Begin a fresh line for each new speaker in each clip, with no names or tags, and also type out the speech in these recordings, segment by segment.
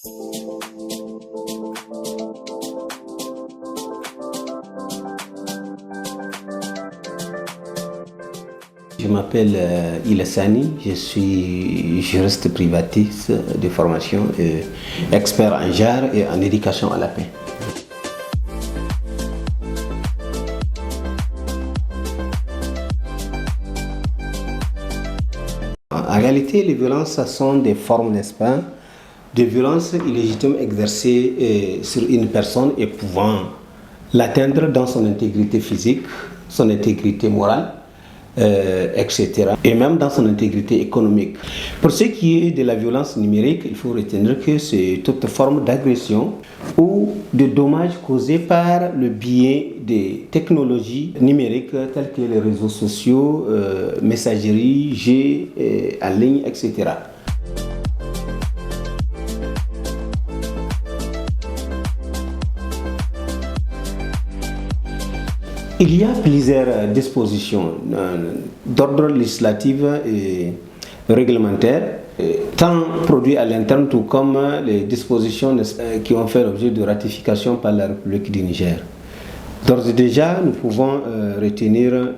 Je m'appelle Ilassani, je suis juriste privatiste de formation et expert en genre et en éducation à la paix. En réalité, les violences sont des formes, n'est-ce pas, de violences illégitimes exercées sur une personne et pouvant l'atteindre dans son intégrité physique, son intégrité morale, etc. Et même dans son intégrité économique. Pour ce qui est de la violence numérique, il faut retenir que c'est toute forme d'agression ou de dommages causés par le biais des technologies numériques telles que les réseaux sociaux, messagerie, jeux en ligne, etc. Il y a plusieurs dispositions d'ordre législatif et réglementaire, tant produits à l'interne tout comme les dispositions qui ont fait l'objet de ratification par la République du Niger. D'ores et déjà, nous pouvons retenir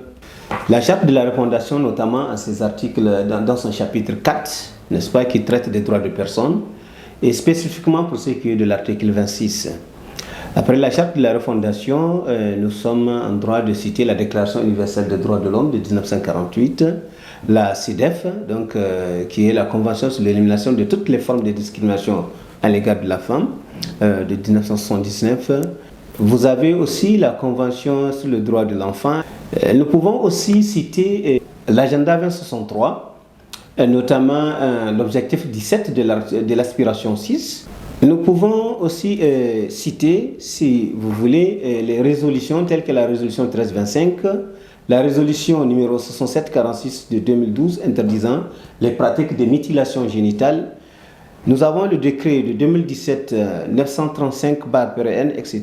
la Charte de la refondation, notamment à ses articles, dans son chapitre 4, n'est-ce pas, qui traite des droits de personnes, et spécifiquement pour ce qui est de l'article 26. Après la Charte de la refondation, nous sommes en droit de citer la Déclaration universelle des droits de l'homme de 1948, la CEDEF, donc, qui est la Convention sur l'élimination de toutes les formes de discrimination à l'égard de la femme de 1979. Vous avez aussi la Convention sur le droit de l'enfant. Nous pouvons aussi citer l'Agenda 2063, notamment l'objectif 17 de l'aspiration 6. Nous pouvons aussi citer, si vous voulez, les résolutions telles que la résolution 1325, la résolution numéro 6746 de 2012 interdisant les pratiques de mutilation génitale. Nous avons le décret de 2017-935/PRN, etc.,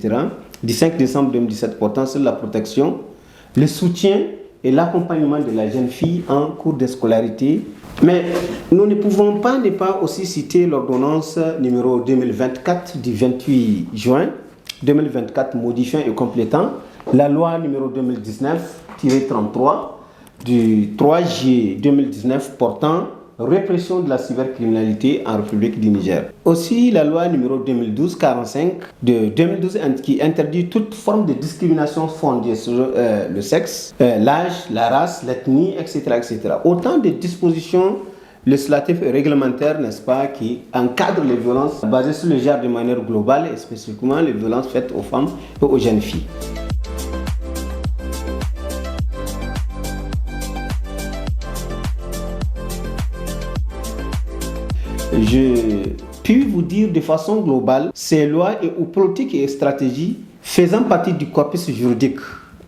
du 5 décembre 2017 portant sur la protection, le soutien et l'accompagnement de la jeune fille en cours de scolarité. Mais nous ne pouvons pas ne pas aussi citer l'ordonnance numéro 2024 du 28 juin 2024 modifiant et complétant la loi numéro 2019-33 du 3 juillet 2019 portant répression de la cybercriminalité en République du Niger. Aussi la loi numéro 2012-45 de 2012 qui interdit toute forme de discrimination fondée sur le sexe, l'âge, la race, l'ethnie, etc., etc. Autant de dispositions législatives et réglementaires, n'est-ce pas, qui encadrent les violences basées sur le genre de manière globale et spécifiquement les violences faites aux femmes et aux jeunes filles. Je puis vous dire de façon globale, ces lois et ou politiques et stratégies faisant partie du corpus juridique,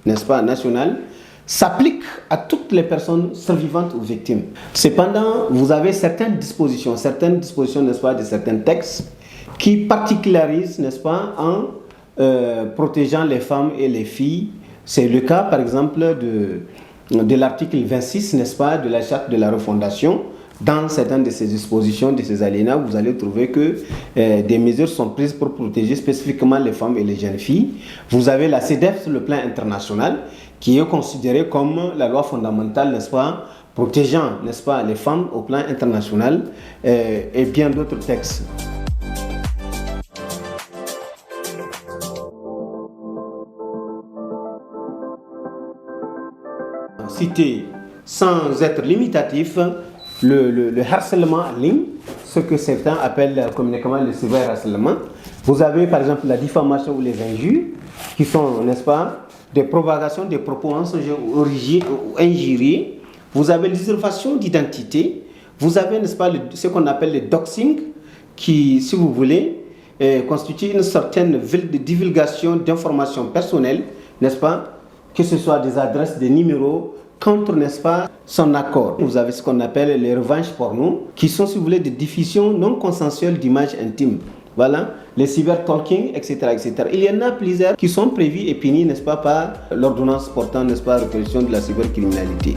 n'est-ce pas, national, s'appliquent à toutes les personnes survivantes ou victimes. Cependant, vous avez certaines dispositions, n'est-ce pas, de certains textes qui particularisent, n'est-ce pas, en protégeant les femmes et les filles. C'est le cas, par exemple, de l'article 26, n'est-ce pas, de la Charte de la refondation. Dans certaines de ces dispositions, de ces alinéas, vous allez trouver que des mesures sont prises pour protéger spécifiquement les femmes et les jeunes filles. Vous avez la CEDEF sur le plan international, qui est considérée comme la loi fondamentale, n'est-ce pas, protégeant, n'est-ce pas, les femmes au plan international et bien d'autres textes. Citer sans être limitatif le harcèlement en ligne, ce que certains appellent communément le cyberharcèlement. Vous avez par exemple la diffamation ou les injures, qui sont, n'est-ce pas, des propagations des propos mensongers ou injuriés. Vous avez l'usurpation d'identité. Vous avez, n'est-ce pas, ce qu'on appelle le doxing, qui, si vous voulez, constitue une certaine divulgation d'informations personnelles, n'est-ce pas, que ce soit des adresses, des numéros, contre, n'est-ce pas, son accord. Vous avez ce qu'on appelle les revanches porno, qui sont, si vous voulez, des diffusions non consensuelles d'images intimes. Voilà, les cybertalking, etc., etc. Il y en a plusieurs qui sont prévus et punis, n'est-ce pas, par l'ordonnance portant, n'est-ce pas, répression de la cybercriminalité.